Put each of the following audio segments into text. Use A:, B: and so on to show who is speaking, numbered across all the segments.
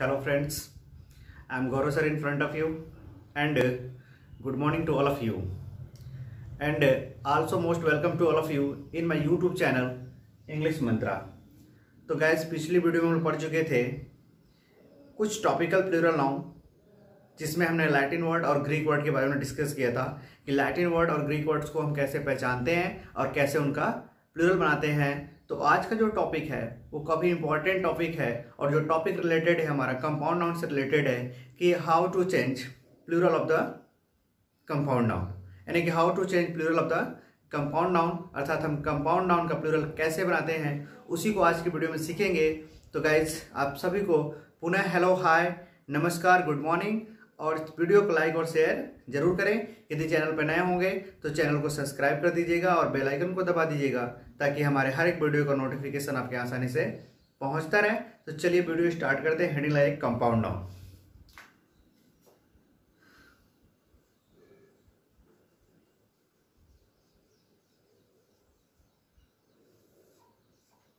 A: Hello friends, I am Gaurav sir in front of you and good morning to all of you and also most welcome to all of you in my YouTube channel English Mantra। तो guys पिछली video में हम पढ़ चुके थे कुछ topical plural noun जिसमें हमने लैटिन वर्ड और ग्रीक वर्ड के बारे में डिस्कस किया था कि लैटिन वर्ड और ग्रीक वर्ड्स को हम कैसे पहचानते हैं और कैसे उनका प्लूरल बनाते हैं। तो आज का जो टॉपिक है वो काफ़ी इंपॉर्टेंट टॉपिक है और जो टॉपिक रिलेटेड है हमारा कंपाउंड नाउन से रिलेटेड है कि how to change plural of the compound noun, यानी कि how to change plural of the compound noun, अर्थात हम कंपाउंड नाउन का प्लूरल कैसे बनाते हैं उसी को आज की वीडियो में सीखेंगे। तो गाइज आप सभी को पुनः हेलो, हाय, नमस्कार, गुड मॉर्निंग और वीडियो को लाइक और शेयर जरूर करें। यदि चैनल पर नए होंगे तो चैनल को सब्सक्राइब कर दीजिएगा और बेल आइकन को दबा दीजिएगा ताकि हमारे हर एक वीडियो का नोटिफिकेशन आपके आसानी से पहुंचता रहे। तो चलिए वीडियो स्टार्ट करते हैं। Heading like compound noun.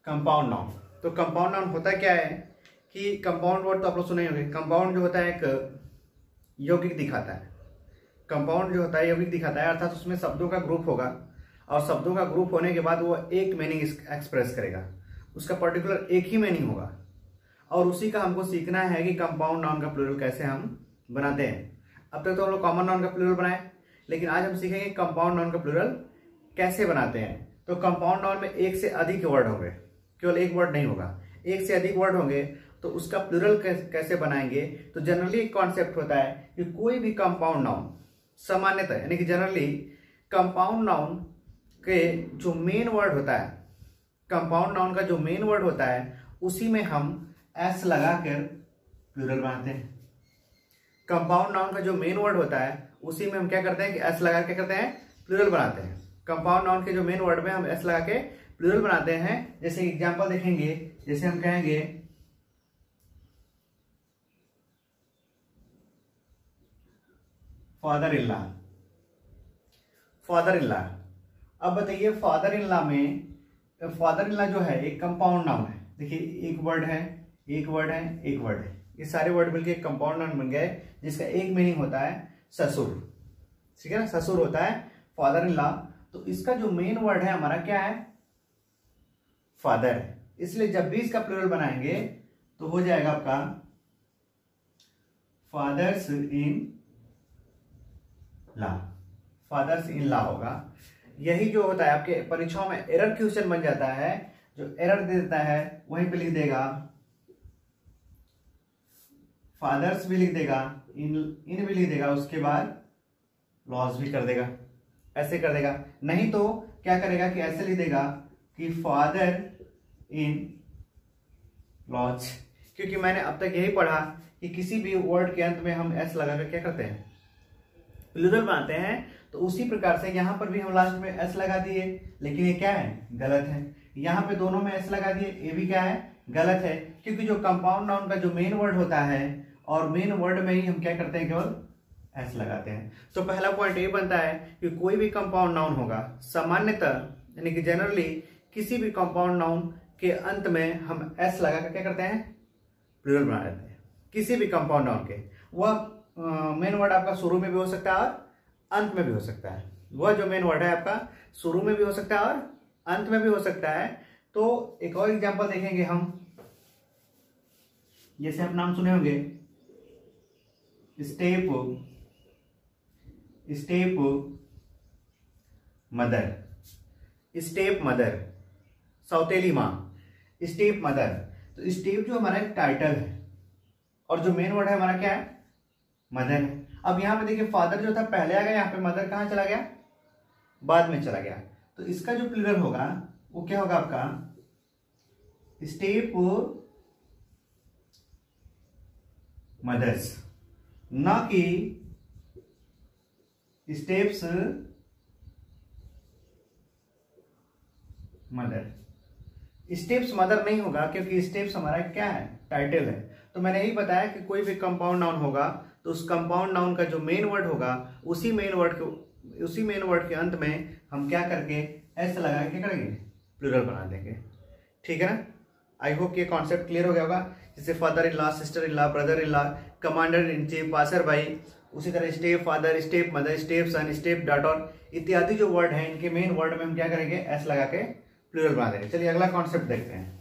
A: Compound noun, तो कंपाउंड नाउन होता क्या है कि कंपाउंड वर्ड तो आप लोग सुने होंगे। कंपाउंड जो होता है एक यौगिक दिखाता है। कंपाउंड जो होता है यौगिक दिखाता है, अर्थात उसमें शब्दों का ग्रुप होगा और शब्दों का ग्रुप होने के बाद वो एक मीनिंग एक्सप्रेस करेगा, उसका पर्टिकुलर एक ही मीनिंग होगा और उसी का हमको सीखना है कि कंपाउंड नाउन का प्लूरल कैसे हम बनाते हैं। अब तक तो हम लोग कॉमन नाउन का प्लूरल बनाए, लेकिन आज हम सीखेंगे कंपाउंड नाउन का प्लूरल कैसे बनाते हैं। तो कंपाउंड नाउन में एक से अधिक वर्ड होंगे, केवल एक वर्ड नहीं होगा, एक से अधिक वर्ड होंगे। तो उसका प्लूरल कैसे बनाएंगे? तो जनरली एक कॉन्सेप्ट होता है कि कोई भी कंपाउंड नाउन सामान्यतः, यानी कि जनरली कंपाउंड नाउन के जो मेन वर्ड होता है, कंपाउंड नाउन का जो मेन वर्ड होता है उसी में हम एस लगाकर प्लूरल बनाते हैं। कंपाउंड नाउन का जो मेन वर्ड होता है उसी में हम क्या करते हैं कि एस लगा के करते हैं प्लूरल बनाते हैं। कंपाउंड नाउन के जो मेन वर्ड में हम एस लगा के प्लूरल बनाते हैं। जैसे एग्जांपल देखेंगे, जैसे हम कहेंगे father in law. Father in law, अब बताइए फादर इन लॉ में, फादर इन लॉ जो है एक कंपाउंड नाउन है। देखिए एक वर्ड है, एक वर्ड है, एक वर्ड है, ये सारे वर्ड मिलके एक कंपाउंड नाउन बन गए जिसका एक मीनिंग होता है ससुर। ठीक है ना, ससुर होता है फादर इन लॉ। तो इसका जो मेन वर्ड है हमारा क्या है? फादर है। इसलिए जब भी इसका प्लूरल बनाएंगे तो हो जाएगा आपका fathers in law. Fathers in law होगा। यही जो होता है आपके परीक्षाओं में एरर क्वेश्चन बन जाता है, जो एरर दे देता है वहीं पे लिख देगा फादर्स भी लिख देगा, इन भी लिख देगा, उसके बाद लॉज भी कर देगा, ऐसे कर देगा। नहीं तो क्या करेगा कि ऐसे लिख देगा कि फादर इन लॉज, क्योंकि मैंने अब तक यही पढ़ा कि किसी भी वर्ड के अंत में हम एस लगाकर क्या करते हैं? प्लूरल बनाते हैं। तो उसी प्रकार से यहां पर भी हम लास्ट में एस लगा दिए, लेकिन ये क्या है? गलत है। यहां पे दोनों में एस लगा दिए, ये भी क्या है? गलत है, क्योंकि जो कंपाउंड नाउन का जो मेन वर्ड होता है और मेन वर्ड में ही हम क्या करते हैं? केवल एस लगाते हैं। तो पहला पॉइंट ये बनता है कि कोई भी कंपाउंड नाउन होगा सामान्यतः, यानी कि जनरली किसी भी कंपाउंड नाउन के अंत में हम एस लगा कर क्या करते हैं? प्लूरल बना लेते हैं। किसी भी कंपाउंड नाउन के, वह मेन वर्ड आपका शुरू में भी हो सकता है और अंत में भी हो सकता है। वह जो मेन वर्ड है आपका शुरू में भी हो सकता है और अंत में भी हो सकता है। तो एक और एग्जांपल देखेंगे हम, जैसे आप नाम सुने होंगे step step mother, step mother, सौतेली मां, स्टेप मदर। तो स्टेप जो हमारा एक टाइटल है और जो मेन वर्ड है हमारा क्या है? मदर है। अब यहां पे देखिए फादर जो था पहले आ गया, यहाँ पे मदर कहां चला गया? बाद में चला गया। तो इसका जो प्लूरल होगा वो क्या होगा आपका? स्टेप मदर्स, ना कि स्टेप्स मदर। स्टेप्स मदर नहीं होगा क्योंकि स्टेप्स हमारा क्या है? टाइटल है। तो मैंने यही बताया कि कोई भी कंपाउंड नाउन होगा तो उस कंपाउंड नाउन का जो मेन वर्ड होगा उसी मेन वर्ड के अंत में हम क्या करके एस लगा के करेंगे? प्लूरल बना देंगे। ठीक है ना। आई होप ये कॉन्सेप्ट क्लियर हो गया होगा। जैसे father in law, sister in law, brother in law, commander in chief, passer भाई, उसी तरह step father, step mother, step सन, स्टेप डॉटर इत्यादि जो वर्ड हैं, इनके मेन वर्ड में हम क्या करेंगे, एस लगा के प्लूरल बना देंगे। चलिए अगला कॉन्सेप्ट देखते हैं।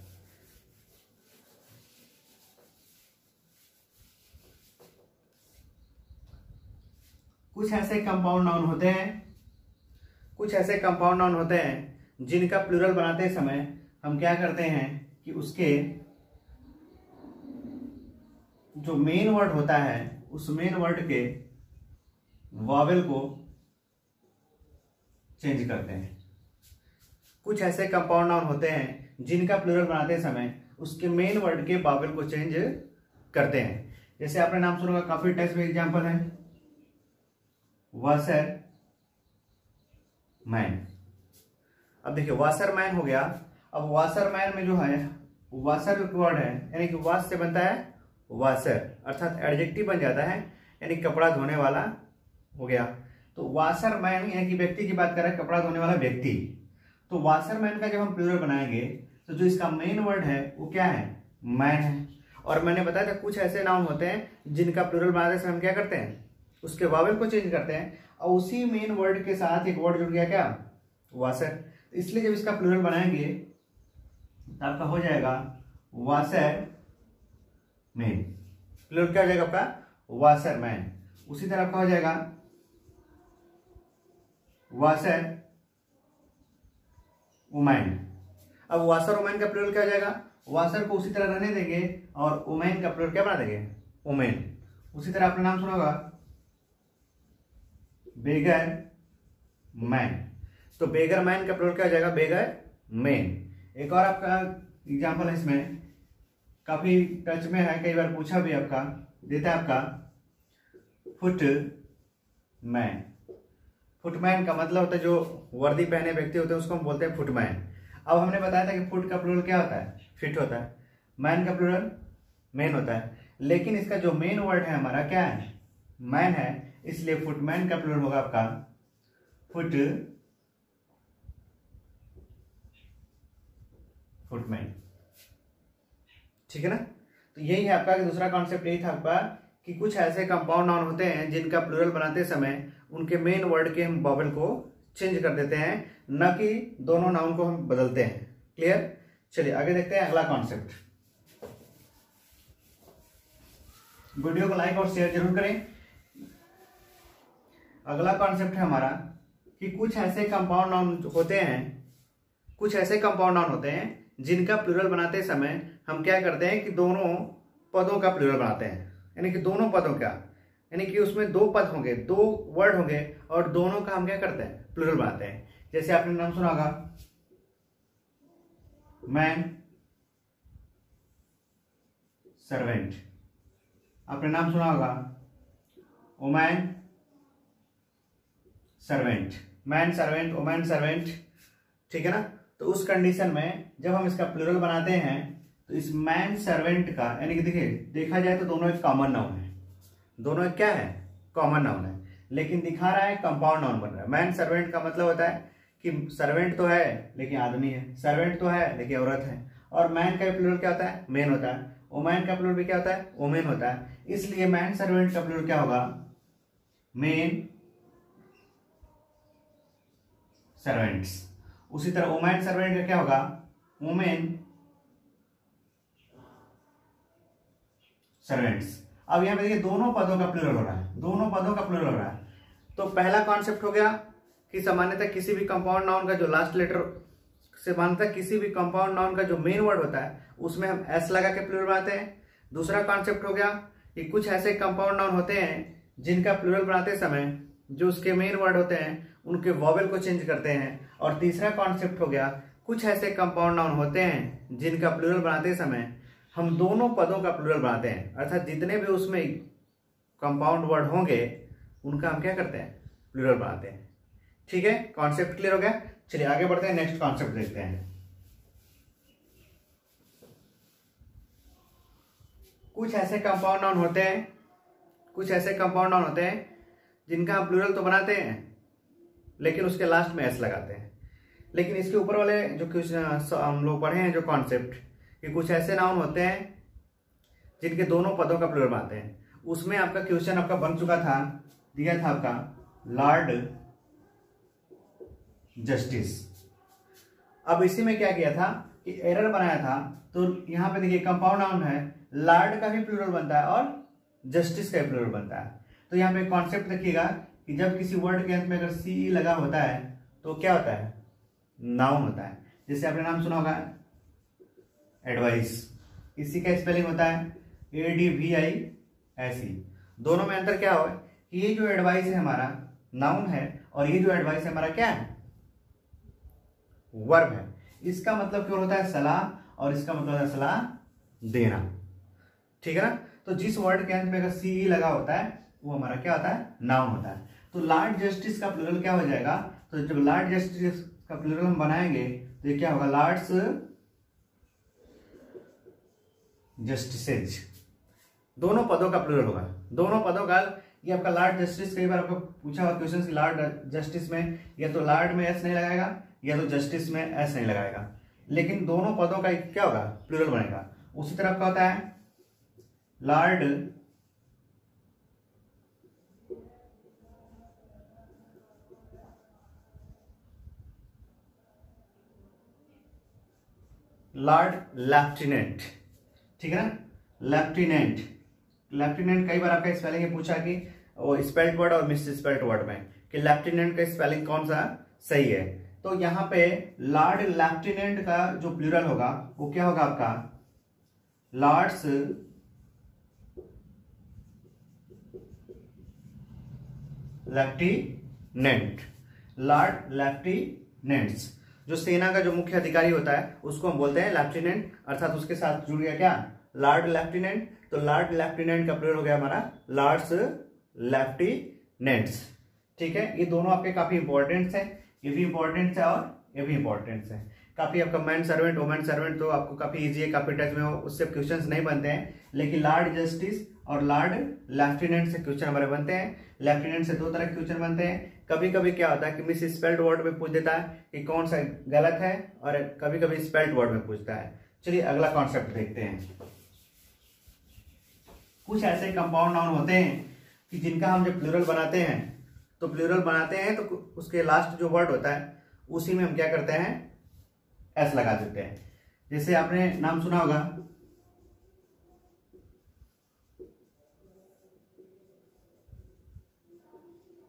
A: कुछ ऐसे कंपाउंड नाउन होते हैं, कुछ ऐसे कंपाउंड नाउन होते हैं जिनका प्लूरल बनाते समय हम क्या करते हैं कि उसके जो मेन वर्ड होता है उस मेन वर्ड के वॉवेल को चेंज करते हैं। कुछ ऐसे कंपाउंड नाउन होते हैं जिनका प्लूरल बनाते समय उसके मेन वर्ड के वॉवेल को चेंज करते हैं। जैसे आपने नाम सुना होगा, काफी टेक्स्ट में एग्जांपल है, वासर मैन। अब देखिए वासर मैन हो गया। अब वासर मैन में जो है वासर वर्ड है, यानी कि वास से बनता है वासर, अर्थात एडजेक्टिव बन जाता है, यानी कपड़ा धोने वाला हो गया। तो वासर मैन यानी कि व्यक्ति की बात कर रहे हैं, कपड़ा धोने वाला व्यक्ति। तो वासर मैन का जब हम प्लूरल बनाएंगे तो जो इसका मेन वर्ड है वो क्या है, मैन है। और मैंने बताया था कुछ ऐसे नाउन होते हैं जिनका प्लूरल बनाते समय हम क्या करते हैं, उसके वावेल को चेंज करते हैं, और उसी मेन वर्ड के साथ एक वर्ड जुड़ गया क्या, वासर। तो इसलिए जब इसका प्लूरल बनाएंगे तो आपका हो जाएगा वासर मैन। प्लूरल क्या हो जाएगा आपका, वासर मैन। उसी तरह आपका हो जाएगा वासर वुमेन। अब वासर वुमेन का प्लूरल क्या हो जाएगा, वासर को उसी तरह रहने देंगे और वुमेन का प्लूरल क्या बना देंगे, वुमेन। उसी तरह आपने नाम सुना होगा बेगर मैन। तो बेगर मैन का प्लूरल क्या हो जाएगा, बेगर मैन। एक और आपका एग्जांपल है, इसमें काफी टच में है, कई बार पूछा भी आपका देता है आपका फुट मैन। फुटमैन का मतलब होता है जो वर्दी पहने व्यक्ति होते हैं उसको हम बोलते हैं फुटमैन। अब हमने बताया था कि फुट का प्लूरल क्या होता है, फिट होता है, मैन का प्लूरल मैन होता है, लेकिन इसका जो मेन वर्ड है हमारा क्या है, मैन है, इसलिए फुटमैन का प्लूरल होगा आपका फुटमैन। ठीक है ना। तो यही है आपका दूसरा कॉन्सेप्ट, यही था आपका कि कुछ ऐसे कंपाउंड नाउन होते हैं जिनका प्लूरल बनाते समय उनके मेन वर्ड के हम वॉवेल को चेंज कर देते हैं, न कि दोनों नाउन को हम बदलते हैं। क्लियर। चलिए आगे देखते हैं अगला कॉन्सेप्ट। वीडियो को लाइक और शेयर जरूर करें। अगला कॉन्सेप्ट है हमारा कि कुछ ऐसे कंपाउंड नाउन होते हैं, कुछ ऐसे कंपाउंड नाउन होते हैं जिनका प्लूरल बनाते समय हम क्या करते हैं कि दोनों पदों का प्लूरल बनाते हैं, यानी कि दोनों पदों का, यानी कि उसमें दो पद होंगे, दो वर्ड होंगे और दोनों का हम क्या करते हैं, प्लूरल बनाते हैं। जैसे आपने नाम सुना होगा मैन सर्वेंट, आपने नाम सुना होगा women servant, man servant, women servant. ठीक है ना। तो उस कंडीशन में जब हम इसका प्लूरल बनाते हैं तो इस मैन सर्वेंट का, यानी कि देखिए देखा जाए तो दोनों एक कॉमन नाउन है, दोनों एक क्या है, कॉमन नाउन है, लेकिन दिखा रहा है कंपाउंड नाउन बन रहा है। मैन सर्वेंट का मतलब होता है कि सर्वेंट तो है लेकिन आदमी है, सर्वेंट तो है लेकिन औरत है, और मैन का प्लूरल क्या होता है, मेन होता है, वुमेन का प्लूरल भी क्या होता है, वुमेन होता है। इसलिए मैन सर्वेंट का प्लूरल क्या होगा, मेन सर्वेंट्स। उसी तरह वुमेन सर्वेंट का क्या होगा, वुमेन सर्वेंट्स। अब यहां पे देखिए दोनों पदों का प्लूरल हो रहा है, दोनों पदों का प्लूरल हो रहा है। तो पहला कॉन्सेप्ट हो गया कि सामान्यतः किसी भी कंपाउंड नाउन का जो लास्ट लेटर से मानता किसी भी कंपाउंड नाउन का जो मेन वर्ड होता है उसमें हम एस लगा के प्लूरल बनाते हैं। दूसरा कॉन्सेप्ट हो गया कि कुछ ऐसे कंपाउंड नाउन होते हैं जिनका प्लूरल बनाते समय जो उसके मेन वर्ड होते हैं उनके वॉवेल को चेंज करते हैं। और तीसरा कॉन्सेप्ट हो गया कुछ ऐसे कंपाउंड नाउन होते हैं जिनका प्लूरल बनाते समय हम दोनों पदों का प्लूरल बनाते हैं, अर्थात जितने भी उसमें कंपाउंड वर्ड होंगे उनका हम क्या करते हैं, प्लूरल बनाते हैं। ठीक है, कॉन्सेप्ट क्लियर हो गया। चलिए आगे बढ़ते हैं, नेक्स्ट कॉन्सेप्ट देखते हैं। कुछ ऐसे कंपाउंड नाउन होते हैं, कुछ ऐसे कंपाउंड नाउन होते हैं जिनका हम प्लूरल तो बनाते हैं लेकिन उसके लास्ट में एस लगाते हैं। लेकिन इसके ऊपर वाले जो कुछ हम लोग पढ़े हैं जो कॉन्सेप्ट, कि कुछ ऐसे नाउन होते हैं जिनके दोनों पदों का प्लूरल बनाते हैं। उसमें आपका क्वेश्चन आपका बन चुका था, दिया था आपका लॉर्ड जस्टिस। अब इसी में क्या किया था कि एरर बनाया था, तो यहां पे देखिए कंपाउंड नाउन है, लॉर्ड का भी प्लूरल बनता है और जस्टिस का भी प्लूरल बनता है। तो यहाँ पे कॉन्सेप्ट देखिएगा कि जब किसी वर्ड के अंत में अगर सी लगा होता है तो क्या होता है, नाउन होता है। जैसे आपने नाम सुना होगा एडवाइस, इसी का स्पेलिंग होता है ADVISE। दोनों में अंतर क्या हुआ कि ये जो एडवाइस है हमारा नाउन है और ये जो एडवाइस है हमारा क्या है, वर्ब है। इसका मतलब क्यों होता है सलाह और इसका मतलब होता है सलाह देना, ठीक है ना। तो जिस वर्ड के अंत में अगर CE लगा होता है वो हमारा क्या होता है, नाउन होता है। तो लॉर्ड जस्टिस का प्लूरल क्या हो जाएगा, तो जब लॉर्ड जस्टिस का प्लूरल हम बनाएंगे तो ये क्या होगा, लॉर्ड्स जस्टिसेज। दोनों पदों का प्लूरल होगा, दोनों पदों का। ये आपका लॉर्ड जस्टिस, कई बार आपको पूछा हुआ क्वेश्चन कि लॉर्ड जस्टिस में या तो लॉर्ड में एस नहीं लगाएगा या तो जस्टिस में एस नहीं लगाएगा, लेकिन दोनों पदों का क्या होगा, प्लूरल बनेगा। उसी तरह का होता है लॉर्ड लेफ्टिनेंट, ठीक है ना। लेफ्टिनेंट, लेफ्टिनेंट कई बार आपका स्पेलिंग पूछा कि वो स्पेल्ड वर्ड और मिस स्पेल्ड वर्ड में कि लेफ्टिनेंट का स्पेलिंग कौन सा सही है। तो यहां पे लॉर्ड लेफ्टिनेंट का जो प्लूरल होगा वो क्या होगा आपका, लॉर्ड्स लेफ्टिनेंट, लॉर्ड लेफ्टिनेंट्स। जो सेना का जो मुख्य अधिकारी होता है उसको हम बोलते हैं लेफ्टिनेंट, अर्थात उसके साथ जुड़ गया क्या, लॉर्ड लेफ्टिनेंट। तो लॉर्ड लेफ्टिनेंट का प्लूरल हो गया हमारा लॉर्ड्स लेफ्टिनेंट्स, ठीक है। ये दोनों आपके काफी इंपॉर्टेंट है, ये भी इंपॉर्टेंट है और ये भी इंपॉर्टेंट है काफी। आपका मैन सर्वेंट वुमेन सर्वेंट तो आपको काफी इजी है, काफी टच में हो, उससे क्वेश्चंस नहीं बनते हैं। लेकिन लॉर्ड जस्टिस और लॉर्ड लेफ्टिनेंट से क्वेश्चन हमारे बनते हैं। लेफ्टिनेंट से दो तरह के क्वेश्चन बनते हैं। कभी कभी क्या होता है कि मिस स्पेल्ड वर्ड में पूछ देता है कि कौन सा गलत है, और कभी कभी स्पेल्ड वर्ड में पूछता है। चलिए अगला कॉन्सेप्ट देखते हैं। कुछ ऐसे कंपाउंड नाउन होते हैं कि जिनका हम जब प्लूरल बनाते हैं तो उसके लास्ट जो वर्ड होता है उसी में हम क्या करते हैं, एस लगा देते हैं। जैसे आपने नाम सुना होगा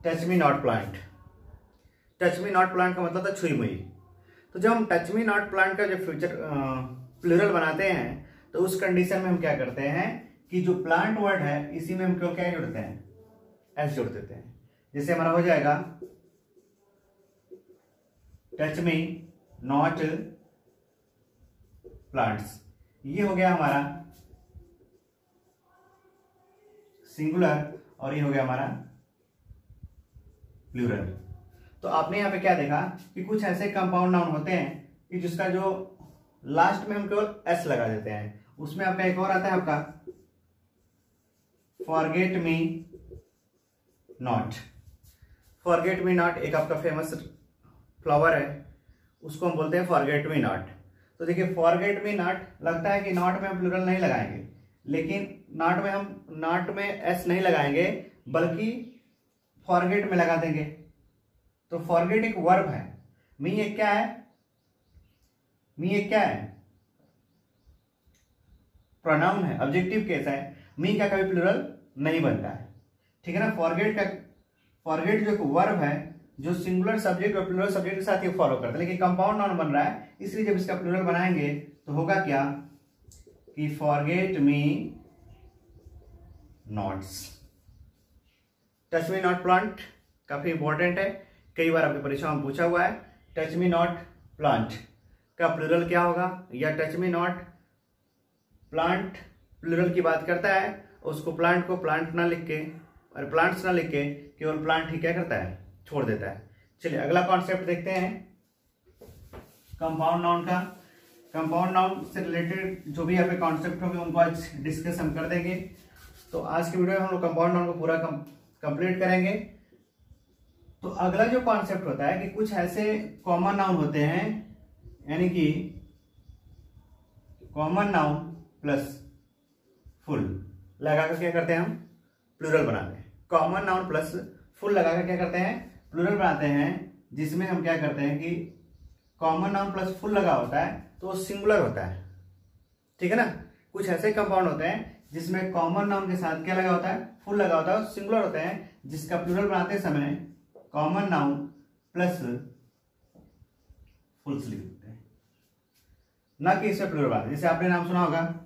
A: touch me not plant. Touch me not plant का मतलब था छुई मुई। तो जब हम टच मी नॉट प्लांट का जो फ्यूचर प्लूरल बनाते हैं तो उस कंडीशन में हम क्या करते हैं कि जो प्लांट वर्ड है इसी में हम क्यों क्या जोड़ते हैं, एस जोड़ देते हैं। जैसे हमारा हो जाएगा टच मी नॉट प्लांट्स। ये हो गया हमारा सिंगुलर और ये हो गया हमारा प्लूरल। तो आपने यहां पे क्या देखा कि कुछ ऐसे कंपाउंड नाउन होते हैं कि जिसका जो लास्ट में हम केवल एस लगा देते हैं। उसमें आपका एक और आता है आपका forget me not. Forget me not एक आपका फेमस फ्लावर है, उसको हम बोलते हैं फॉरगेट मी नॉट। तो देखिए फॉरगेट मी नॉट लगता है कि नॉट में हम प्लूरल नहीं लगाएंगे, लेकिन नॉट में एस नहीं लगाएंगे बल्कि फॉरगेट में लगा देंगे। तो फॉरगेट एक वर्ब है, मी एक क्या है, प्रोनाउन है, ऑब्जेक्टिव केस है। मी का कभी प्लूरल नहीं बनता है, ठीक है ना। फॉरगेट जो एक वर्ब है जो सिंगुलर सब्जेक्ट और प्लूरल सब्जेक्ट के साथ ये फॉलो करता है, लेकिन कंपाउंड नाउन बन रहा है, इसलिए जब इसका प्लूरल बनाएंगे तो होगा क्या कि forget me nots. Touch me not plant काफी इंपॉर्टेंट है, कई बार आपकी परीक्षा में पूछा हुआ है। टच मी नॉट प्लांट का प्लूरल क्या होगा, या touch me not plant plural की बात करता है, उसको प्लांट को प्लांट ना लिख के और प्लांट्स ना लिख के केवल प्लांट ही क्या करता है, छोड़ देता है। चलिए अगला कॉन्सेप्ट देखते हैं कंपाउंड नाउन का। कंपाउंड नाउन से रिलेटेड जो भी यहाँ पे कॉन्सेप्ट होंगे उनको आज डिस्कस हम कर देंगे। तो आज की वीडियो में हम लोग कंपाउंड नाउन को पूरा कंप्लीट करेंगे। तो अगला जो कॉन्सेप्ट होता है कि कुछ ऐसे कॉमन नाउन होते हैं, यानी कि कॉमन नाउन प्लस फुल लगाकर क्या करते हैं हम प्लूरल बनाते हैं। कॉमन नाउन प्लस फुल लगाकर क्या करते हैं प्लूरल बनाते हैं, जिसमें हम क्या करते हैं कि कॉमन नाउन प्लस फुल लगा होता है तो वो सिंगुलर होता है, ठीक है ना। कुछ ऐसे कंपाउंड होते हैं जिसमें कॉमन नाउन के साथ क्या लगा होता है फुल लगा होता है, सिंगुलर होते हैं, जिसका प्लूरल बनाते समय कॉमन नाउन प्लस फुल्स लिख देते हैं, ना कि इससे प्लूरल बनाते। जैसे आपने नाम सुना होगा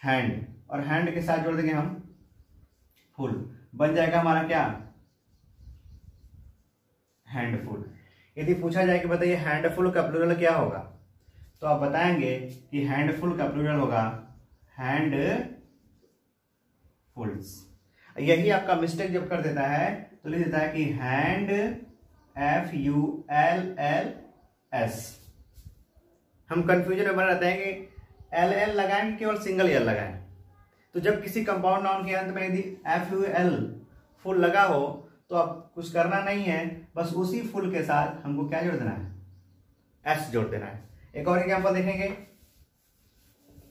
A: हैंड, और हैंड के साथ जोड़ देंगे हम फुल, बन जाएगा हमारा क्या हैंडफुल। यदि पूछा जाए कि बताइए हैंडफुल का प्लूरल क्या होगा, तो आप बताएंगे कि हैंडफुल का प्लूरल होगा हैंडफुल्स। यही आपका मिस्टेक जब कर देता है तो लिख देता है कि हैंड FULLS। हम कंफ्यूजन में बना रहते हैं कि LL लगाएं केवल सिंगल L लगाएं। तो जब किसी कंपाउंड नाउन के अंत में यदि FUL फुल लगा हो तो आप कुछ करना नहीं है, बस उसी फुल के साथ हमको क्या जोड़ देना है S जोड़ देना है। एक और एग्जांपल देखेंगे,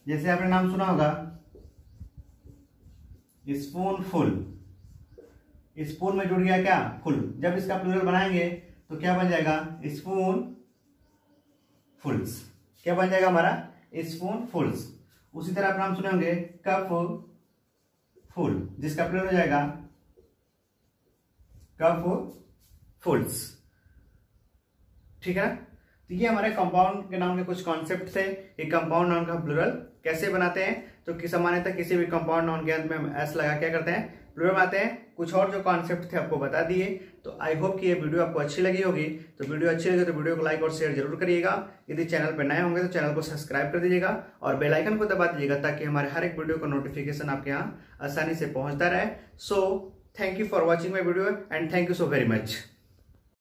A: जैसे आपने नाम सुना होगा स्पून फुल, स्पून में जुड़ गया क्या फुल, जब इसका प्लूरल बनाएंगे तो क्या बन जाएगा स्पून फुल्स। क्या बन जाएगा हमारा स्पून फुल्स। उसी तरह आप नाम सुने होंगे कप फुल, जिसका प्लूरल हो जाएगा कप फुल्स, ठीक है ना। तो ये हमारे कंपाउंड के नाम के कुछ कॉन्सेप्ट थे कि कंपाउंड नाउन का प्लूरल कैसे बनाते हैं। तो सामान्यतः किसी भी कंपाउंड नाउन के अंत में हम एस लगा क्या करते हैं प्लूरल बनाते हैं। कुछ और जो कॉन्सेप्ट थे आपको बता दिए। तो आई होप कि ये वीडियो आपको अच्छी लगी होगी। तो वीडियो अच्छी लगी तो वीडियो को लाइक और शेयर जरूर करिएगा। यदि चैनल पर नए होंगे तो चैनल को सब्सक्राइब कर दीजिएगा और बेल आइकन को दबा दीजिएगा ताकि हमारे हर एक वीडियो का नोटिफिकेशन आपके यहाँ आसानी से पहुंचता रहे। So thank you for watching my video and thank you so very much.